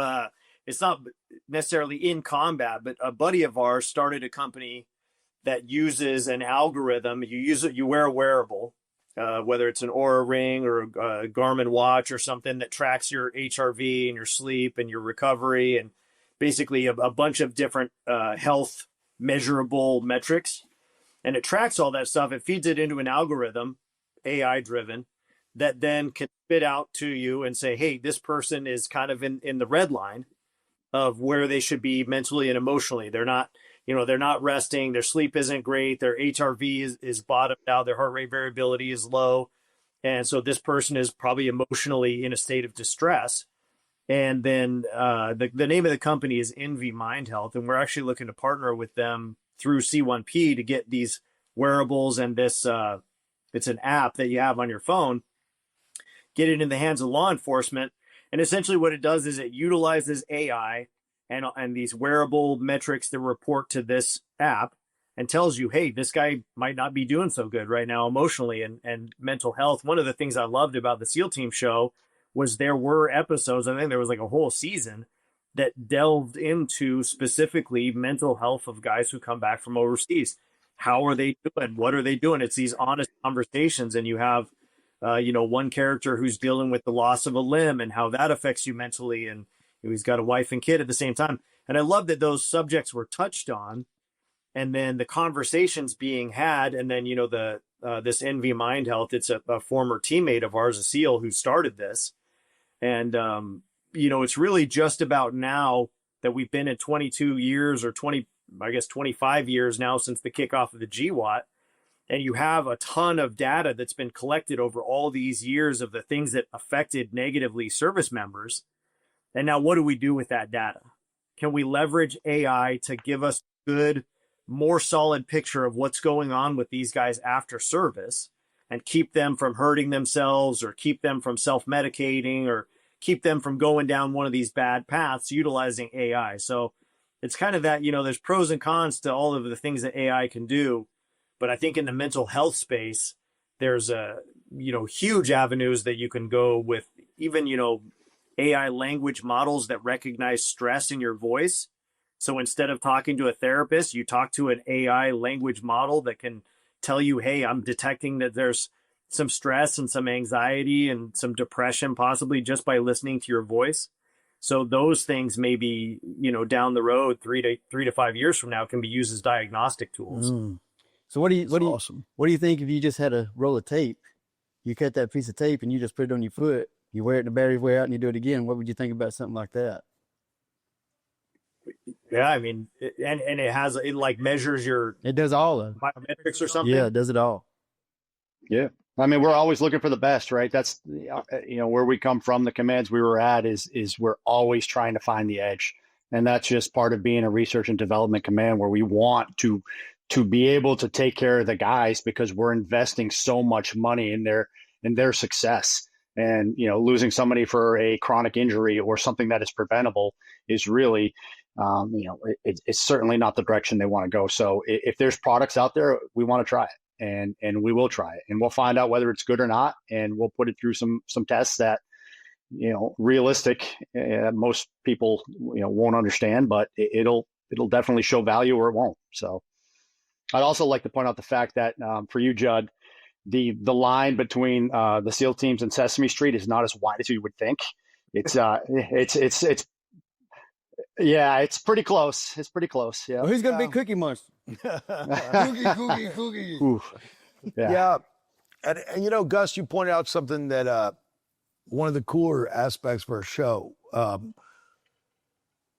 it's not necessarily in combat, but a buddy of ours started a company that uses an algorithm. You wear a wearable, whether it's an Oura ring or a Garmin watch or something that tracks your HRV and your sleep and your recovery and basically a bunch of different health measurable metrics. And it tracks all that stuff. It feeds it into an algorithm, AI driven, that then can spit out to you and say, hey, this person is kind of in the red line of where they should be mentally and emotionally. They're not resting. Their sleep isn't great. Their HRV is bottomed out. Their heart rate variability is low. And so this person is probably emotionally in a state of distress. And then the name of the company is Envy Mind Health. And we're actually looking to partner with them through C1P to get these wearables and this, it's an app that you have on your phone, get it in the hands of law enforcement. And essentially what it does is it utilizes AI and these wearable metrics that report to this app and tells you, hey, this guy might not be doing so good right now emotionally and mental health. One of the things I loved about the SEAL Team show was there were episodes, I think there was like a whole season that delved into specifically mental health of guys who come back from overseas. How are they doing? What are they doing? It's these honest conversations, and you have one character who's dealing with the loss of a limb and how that affects you mentally, and he's got a wife and kid at the same time. And I love that those subjects were touched on, and then the conversations being had, and then this Envy Mind Health, it's a former teammate of ours, a SEAL, who started this. And it's really just about now that we've been in 22 years or 25 years now since the kickoff of the GWAT. And you have a ton of data that's been collected over all these years of the things that affected negatively service members. And now what do we do with that data? Can we leverage AI to give us a good, more solid picture of what's going on with these guys after service and keep them from hurting themselves or keep them from self-medicating or keep them from going down one of these bad paths utilizing AI? So it's kind of that, there's pros and cons to all of the things that AI can do. But I think in the mental health space, there's huge avenues that you can go with, even, AI language models that recognize stress in your voice. So instead of talking to a therapist, you talk to an AI language model that can tell you, hey, I'm detecting that there's some stress and some anxiety and some depression, possibly just by listening to your voice. So those things maybe, down the road, 3 to 5 years from now, can be used as diagnostic tools. Mm. So what do you think if you just had a roll of tape, you cut that piece of tape and you just put it on your foot, you wear it, the batteries wear out, and you do it again? What would you think about something like that? Yeah, I mean, it like measures your It does all of it. biometrics or something. Yeah, it does it all. Yeah. I mean, we're always looking for the best, right? That's, where we come from, the commands we were at is we're always trying to find the edge. And that's just part of being a research and development command, where we want to be able to take care of the guys because we're investing so much money in their success. And, losing somebody for a chronic injury or something that is preventable is really, It's certainly not the direction they want to go. So if there's products out there, we want to try it, and we will try it, and we'll find out whether it's good or not, and we'll put it through some tests that, realistic. Most people, won't understand, but it'll definitely show value or it won't. So I'd also like to point out the fact that for you, Judd, the line between the SEAL teams and Sesame Street is not as wide as you would think. It's it's pretty close. It's pretty close. Yeah. Well, who's gonna be Cookie Monster? Cookie. Oof. Yeah. And Gus, you pointed out something that one of the cooler aspects of our show.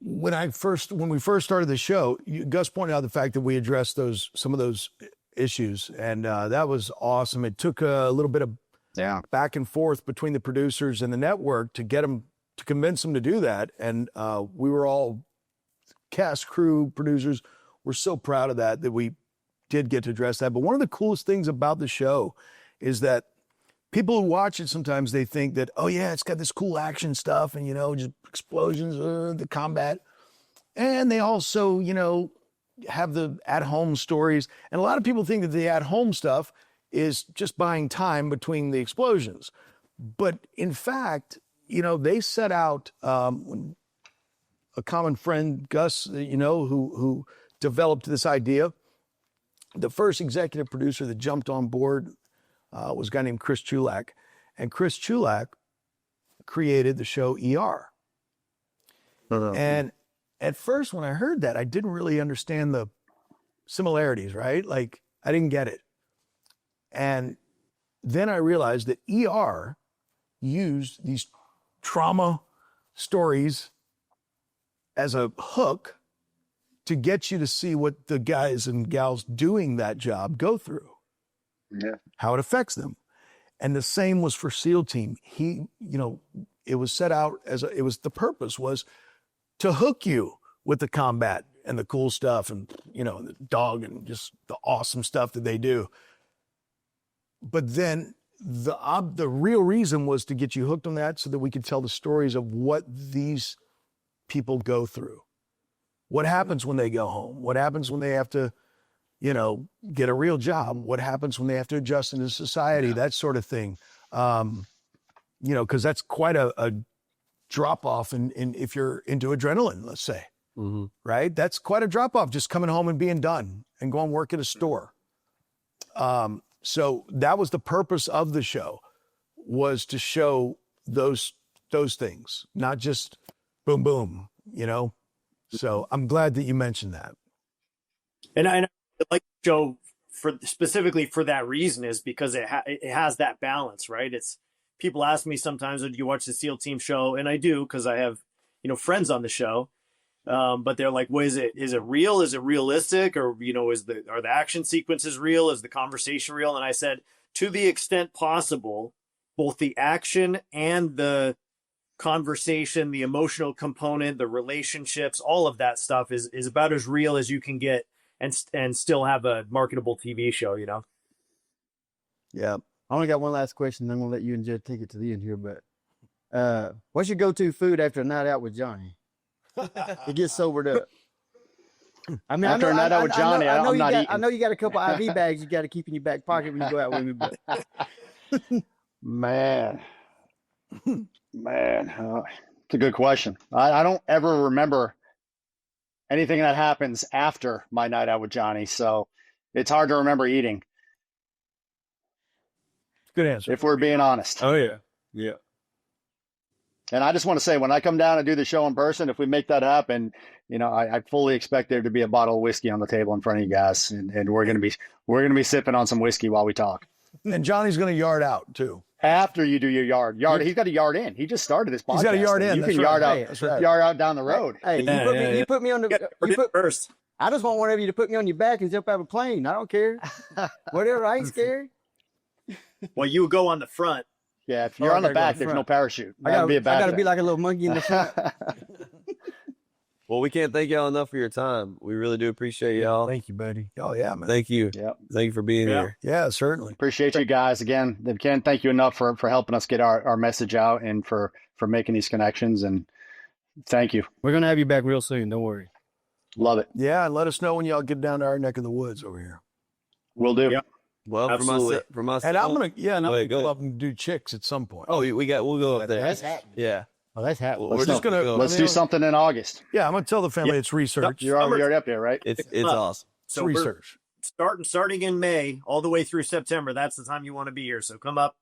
When we first started the show, Gus pointed out the fact that we addressed some of those issues, and that was awesome. It took a little bit of back and forth between the producers and the network to convince them to do that, and we were all cast, crew, producers. We're so proud of that we did get to address that. But one of the coolest things about the show is that people who watch it, sometimes they think that, oh yeah, it's got this cool action stuff and, just explosions, the combat. And they also, have the at-home stories. And a lot of people think that the at-home stuff is just buying time between the explosions. But in fact, they set out, a common friend, Gus, who developed this idea. The first executive producer that jumped on board was a guy named Chris Chulak. And Chris Chulak created the show ER. And at first, when I heard that, I didn't really understand the similarities, right? Like, I didn't get it. And then I realized that ER used these trauma stories as a hook to get you to see what the guys and gals doing that job go through. Yeah. How it affects them. And the same was for SEAL Team. It was set out the purpose was to hook you with the combat and the cool stuff and, the dog and just the awesome stuff that they do. But then the real reason was to get you hooked on that so that we could tell the stories of what these people go through. What happens when they go home? What happens when they have to, get a real job? What happens when they have to adjust into society? That sort of thing. Because that's quite a drop off in if you're into adrenaline, let's say, right? That's quite a drop off, just coming home and being done and going work at a store. So that was the purpose of the show, was to show those things, not just boom, boom, So I'm glad that you mentioned that. And I like the show specifically for that reason, is because it has that balance, right? It's, people ask me sometimes, do you watch the SEAL Team show? And I do, because I have, friends on the show. But they're like, well, is it real? Is it realistic? Or, are the action sequences real? Is the conversation real? And I said, to the extent possible, both the action and the conversation, the emotional component, the relationships, all of that stuff is about as real as you can get and still have a marketable TV show, Yeah. I only got one last question, then I'm going to let you and Judd take it to the end here. But what's your go-to food after a night out with Johnny? It gets sobered up. I mean, After a night out with Johnny, I'm not eating. I know you got a couple IV bags you got to keep in your back pocket when you go out with me. But Man, it's a good question. I don't ever remember anything that happens after my night out with Johnny, so it's hard to remember eating, Good answer. if we're being honest. Oh yeah. Yeah. And I just want to say, when I come down and do the show in person, if we make that happen, I fully expect there to be a bottle of whiskey on the table in front of you guys, and we're gonna be sipping on some whiskey while we talk. And Johnny's going to yard out too. After you do your yard, he's got a yard in. He just started this podcast. He's got a yard in. You That's can right. yard out, Hey, that's right. yard out down the road. hey, you put me on the first. I just want one of you to put me on your back and jump out of a plane. I don't care. Whatever, I ain't scared. Well, you go on the front. Yeah, if you're I on the gotta go back, in there's front. no parachute. I That'd be a bad gotta thing. be like a little monkey in the front. Well, we can't thank y'all enough for your time. We really do appreciate y'all. Thank you, buddy. Oh, yeah, man. Thank you. Yep. Thank you for being here. Yeah, certainly. Appreciate you guys again. Can't thank you enough for helping us get our message out and for making these connections. And Thank you. We're gonna have you back real soon. Don't worry. Love it. Yeah, and let us know when y'all get down to our neck of the woods over here. Will do. Yep. Well, Absolutely. for myself, And I'm gonna, and I'm Go ahead, go gonna ahead. up and do chicks at some point. Oh, we'll go up there. That's happening. Yeah. Oh, that's happening. We're just gonna go. Let's do something in August. Yeah, I'm gonna tell the family it's research. You're already up there, right? It's Come up. awesome. It's So we're research. starting in May all the way through September. That's the time you want to be here. So come up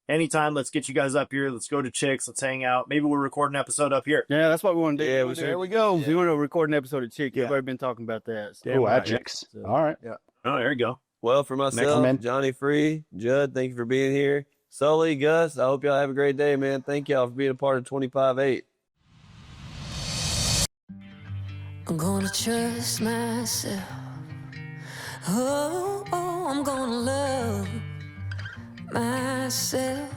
anytime. Let's get you guys up here. Let's go to Chicks. Let's hang out. Maybe we'll record an episode up here. Yeah, that's what we want to do. Yeah, There we go. We want to record an episode of Chick. Yeah. Everybody been talking about that. So. Damn Oh, right. at Chicks. So- All right. Oh, there you go. Well, for myself, man. Johnny Free, Judd, thank you for being here. Sully, Gus, I hope y'all have a great day, man. Thank y'all for being a part of 25-8. I'm gonna trust myself. Oh, I'm gonna love myself.